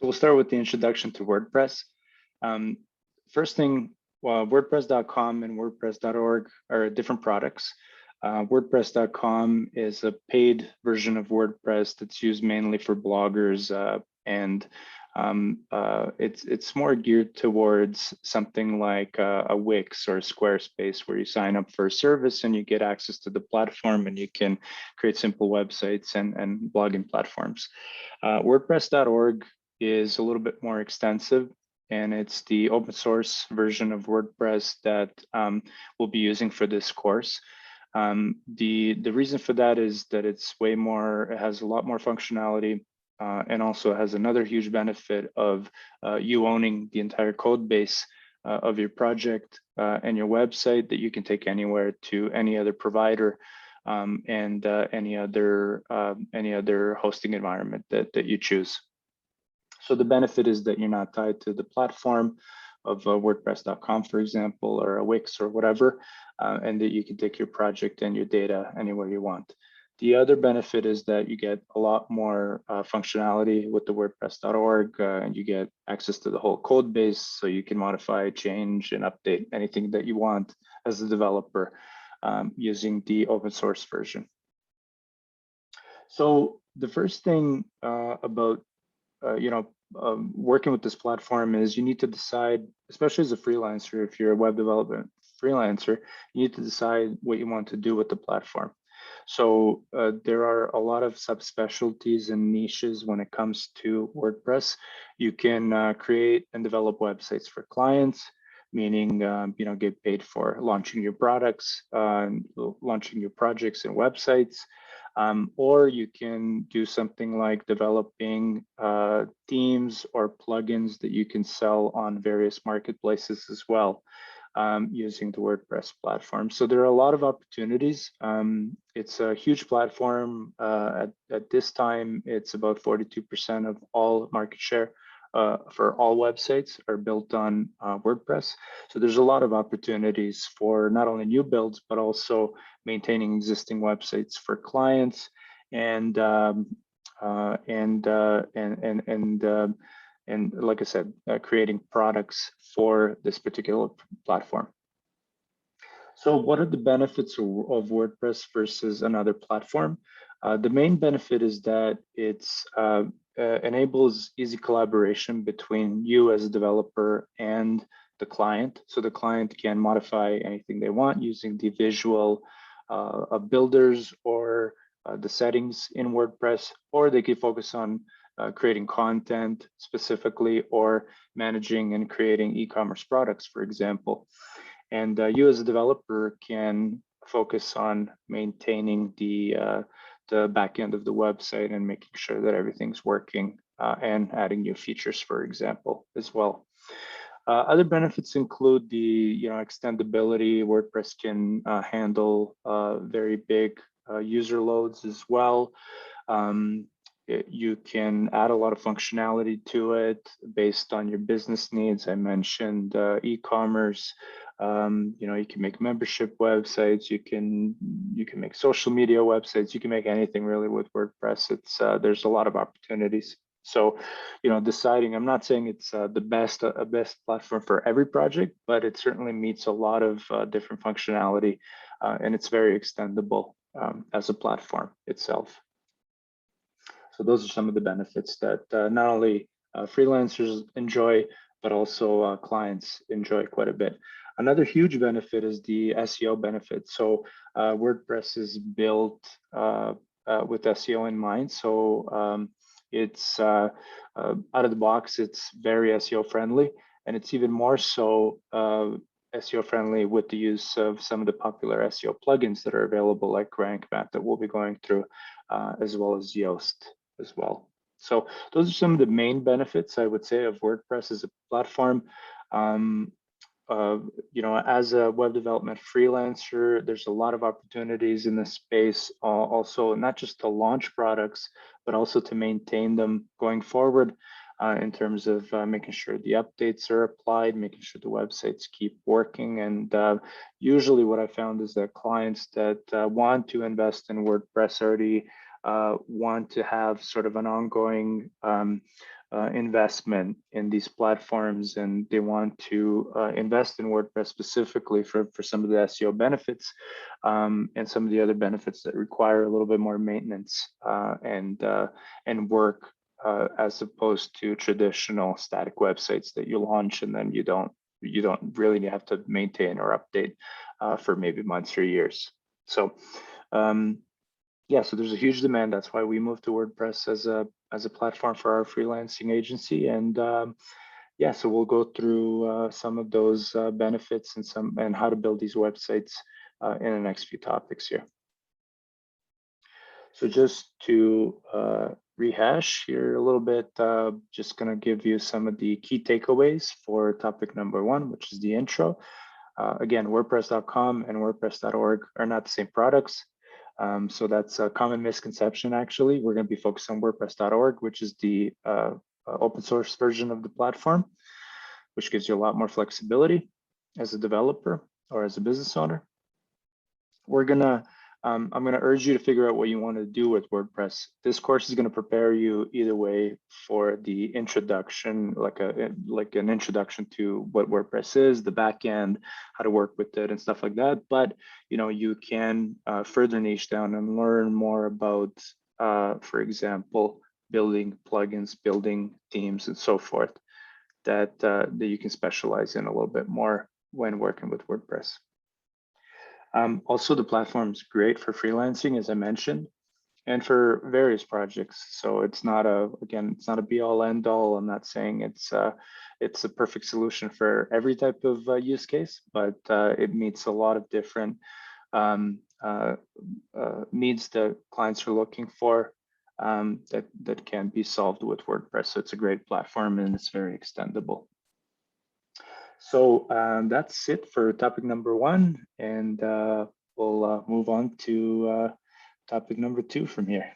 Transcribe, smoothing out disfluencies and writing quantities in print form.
So we'll start with the introduction to WordPress. First thing, WordPress.com and WordPress.org are different products. WordPress.com is a paid version of WordPress that's used mainly for bloggers, and it's more geared towards something like a Wix or a Squarespace, where you sign up for a service and you get access to the platform and you can create simple websites and blogging platforms. WordPress.org is a little bit more extensive, and it's the open source version of WordPress that we'll be using for this course. The reason for that is that it's way more, it has a lot more functionality, and also has another huge benefit of you owning the entire code base of your project and your website that you can take anywhere to any other provider, and any other hosting environment that you choose. So the benefit is that you're not tied to the platform of WordPress.com, for example, or a Wix or whatever, and that you can take your project and your data anywhere you want. The other benefit is that you get a lot more functionality with the WordPress.org, and you get access to the whole code base, so you can modify, change, and update anything that you want as a developer using the open source version. So the first thing about working with this platform is you need to decide, especially as a freelancer, if you're a web development freelancer, you need to decide what you want to do with the platform. So there are a lot of subspecialties and niches when it comes to WordPress. You can create and develop websites for clients, meaning get paid for launching your products, launching your projects and websites. Or you can do something like developing themes or plugins that you can sell on various marketplaces as well, using the WordPress platform. So there are a lot of opportunities. It's a huge platform. At this time, it's about 42% of all market share for all websites are built on WordPress. So there's a lot of opportunities for not only new builds, but also maintaining existing websites for clients, and like I said, creating products for this particular platform. So what are the benefits of WordPress versus another platform? The main benefit is that it's enables easy collaboration between you as a developer and the client. So the client can modify anything they want using the visual builders or the settings in WordPress, or they can focus on creating content specifically, or managing and creating e-commerce products, for example. And you as a developer can focus on maintaining the back end of the website and making sure that everything's working, and adding new features, for example, as well. Other benefits include the extendability. WordPress can handle very big user loads as well. You can add a lot of functionality to it based on your business needs. I mentioned e-commerce. You can make membership websites. You can make social media websites. You can make anything really with WordPress. It's there's a lot of opportunities. So, deciding, I'm not saying it's the best platform for every project, but it certainly meets a lot of different functionality, and it's very extendable as a platform itself. So those are some of the benefits that not only freelancers enjoy, but also clients enjoy quite a bit. Another huge benefit is the SEO benefit. So WordPress is built with SEO in mind. So it's out of the box, it's very SEO friendly, and it's even more so SEO friendly with the use of some of the popular SEO plugins that are available, like Rank Math, that we'll be going through, as well as Yoast as well. So those are some of the main benefits, I would say, of WordPress as a platform. As a web development freelancer, there's a lot of opportunities in this space, also not just to launch products, but also to maintain them going forward, in terms of making sure the updates are applied, making sure the websites keep working. And usually what I found is that clients that want to invest in WordPress already want to have sort of an ongoing investment in these platforms, and they want to invest in WordPress specifically for some of the SEO benefits and some of the other benefits that require a little bit more maintenance and work as opposed to traditional static websites that you launch and then you don't really have to maintain or update for maybe months or years. So yeah, so there's a huge demand. That's why we moved to WordPress as a platform for our freelancing agency. And yeah, so we'll go through some of those benefits and how to build these websites in the next few topics here. So just to rehash here a little bit, just gonna give you some of the key takeaways for topic number 1, which is the intro. Again, WordPress.com and WordPress.org are not the same products. So that's a common misconception, actually. We're going to be focused on WordPress.org, which is the open source version of the platform, which gives you a lot more flexibility as a developer or as a business owner. I'm gonna urge you to figure out what you want to do with WordPress. This course is going to prepare you either way for the introduction, like an introduction to what WordPress is, the backend, how to work with it, and stuff like that. But you can further niche down and learn more about, for example, building plugins, building themes, and so forth that you can specialize in a little bit more when working with WordPress. Also, the platform's great for freelancing, as I mentioned, and for various projects. So it's not a be all end all. I'm not saying it's a perfect solution for every type of use case, but it meets a lot of different needs that clients are looking for that can be solved with WordPress. So it's a great platform and it's very extendable. So that's it for topic number 1, and we'll move on to topic number 2 from here.